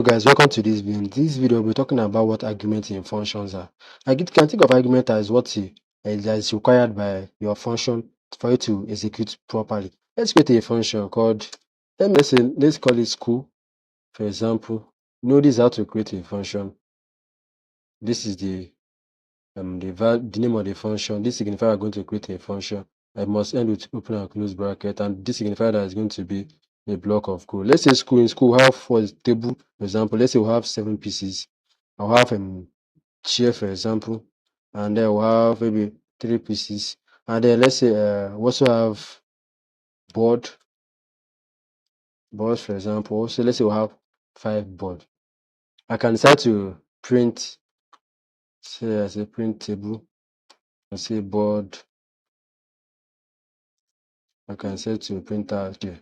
Guys, welcome to this video. In this video, we're talking about what argument in functions are. I can think of argument as what is required by your function for you to execute properly. Let's create a function called, let's call it school, for example. This is how to create a function. This is the name of the function. This signifier I'm going to create a function. I must end with open and close bracket, and this signifier that is going to be a block of code. Let's say school. In school, we have for table, for example, let's say we have 7 pieces. I'll have chair, for example, and then we'll have maybe 3 pieces. And then let's say we also have boards, for example. Also, let's say we have 5 board. I can decide to print, say as a print table, I say board. I can set to print out here.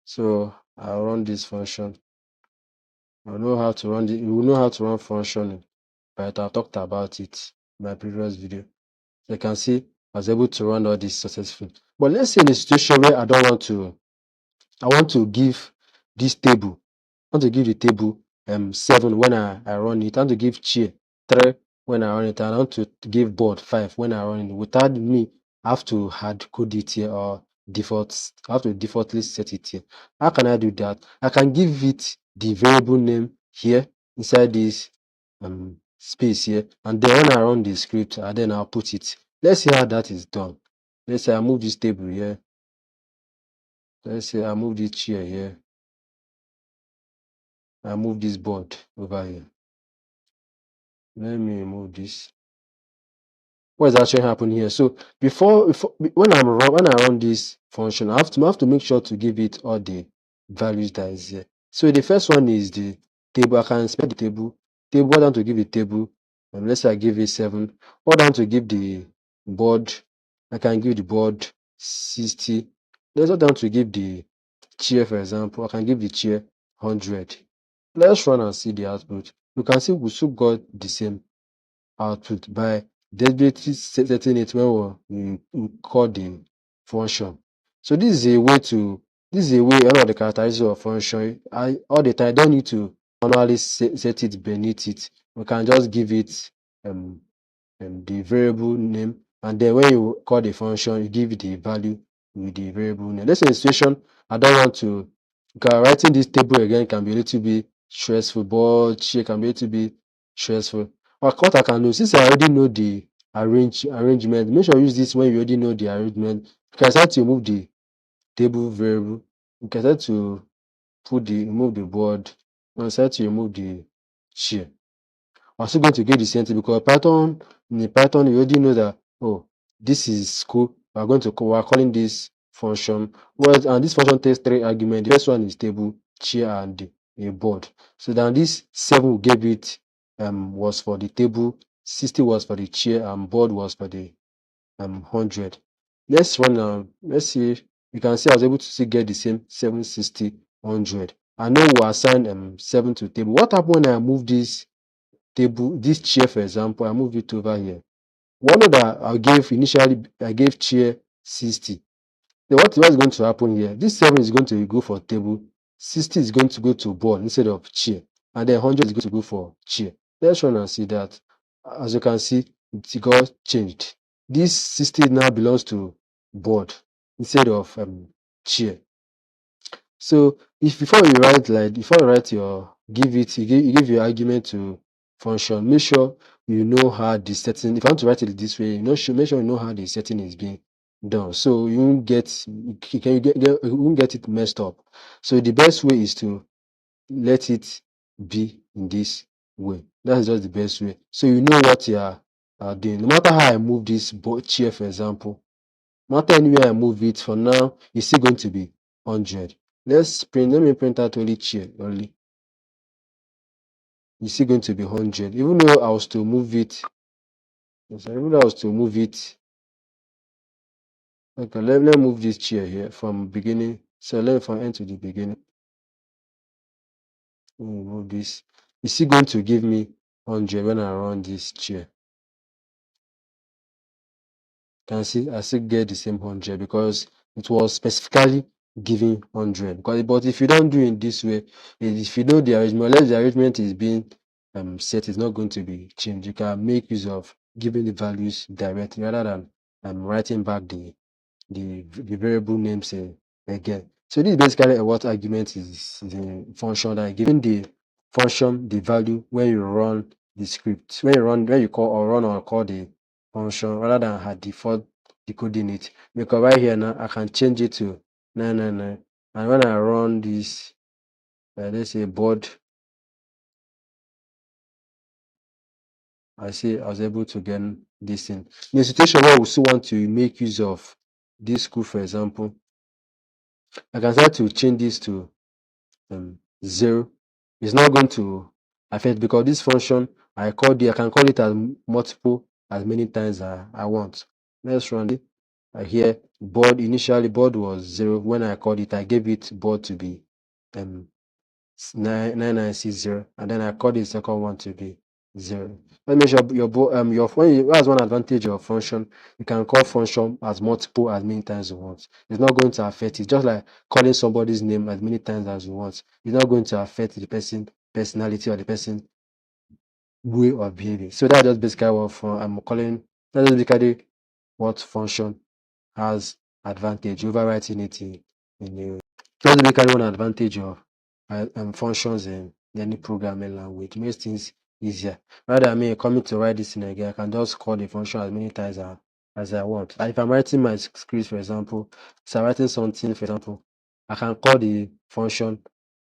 So I'll run this function. I know how to run you will know how to run function, but I talked about it in my previous video. So you can see I was able to run all this successfully. But let's say in a situation where I want to give this table, I want to give the table 7 when I run it. I want to give chair 3 when I run it. And I want to give board 5 when I run it. Without me, I have to hard code it here or I have to defaultly set it here. How can I do that? I can give it the variable name here inside this space here, and then when I run the script, then I'll put it. Let's see how that is done. Let's say I move this table here. Let's say I move this chair here. I move this board over here. Let me remove this. What is actually happening here? So when I run this function, I have to make sure to give it all the values that is here. So the first one is the table. I can spell the table. What I want to give the table. Let's say I give it 7. What I want to give the board. I can give the board 60. Let's what I want to give the chair, for example. I can give the chair 100. Let's run and see the output. You can see we still got the same output by deliberately setting it when we call the function. So this is one of the characteristics of function. All the time I don't need to manually set it beneath it. We can just give it the variable name, and then when you call the function, you give it the value with the variable name. Let's say in situation I don't want to, because writing this table again can be a little bit stressful, but she can be a little bit stressful. What I can do, since I already know the arrangement, make sure you use this when you already know the arrangement. You can start to remove the table variable. You can start to remove the board. You can start to remove the chair. I'm still going to get the same thing because in Python, you already know that, oh, this is school. We're calling this function. And this function takes 3 arguments. The first one is table, chair, and a board. So then this 7 we gave it was for the table, 60 was for the chair, and board was for the 100. Let's run let's see. You can see I was able to still get the same 760, 100. I know we assign 7 to table. What happened when I move this table, this chair, for example, I move it over here. One that I gave chair 60. Then what is going to happen here? This 7 is going to go for table, 60 is going to go to board instead of chair, and then 100 is going to go for chair. Let's run and see that. As you can see, it got changed. This 60 now belongs to board instead of chair. So before you write your you give your argument to function, make sure you know how the setting. If you want to write it this way, make sure you know how the setting is being done. So you won't get it messed up. So the best way is to let it be in this way. That's just the best way. So you know what you are doing. No matter how I move this chair, for example, no matter anywhere I move it, for now, it's still going to be 100. Let me print out only chair only. It's still going to be 100. Even though I was to move it, okay, let me move this chair here from beginning. So let me from end to the beginning. Let me move this. It's still going to give me 100 when I run this chair. You can see I still get the same 100 because it was specifically giving 100. But if you don't do it this way, if you know the arrangement, unless the arrangement is being set, it's not going to be changed. You can make use of giving the values directly rather than writing back the variable names again. So this is basically what argument is the function that giving the function the value when you run the script, when you call or call the function rather than her default decoding it. Because right here now I can change it to 999, and when I run this, let's say board, I see I was able to get this in. In a situation where we still want to make use of this code, for example, I can start to change this to 0. It's not going to affect because this function I can call it as multiple as many times I want. Let's run it. Here initially board was 0. When I called it, I gave it board to be 9960, and then I called the second one to be 0. Let me make sure that's one advantage of function. You can call function as multiple as many times you want. It's not going to affect it. Just like calling somebody's name as many times as you want. It's not going to affect the person personality or the person way of behaving. So that's just basically what I'm calling. That's just basically what function has advantage over writing it in that's basically one advantage of functions in any programming language. It makes things easier. Rather than me coming to write this in again, I can just call the function as many times as I want. And if I'm writing my script, for example, so I'm writing something, for example, I can call the function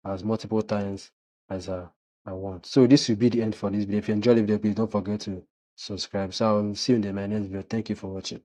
as multiple times as I want. So this will be the end for this video. If you enjoyed the video, please don't forget to subscribe. So I'll see you in my next video. Thank you for watching.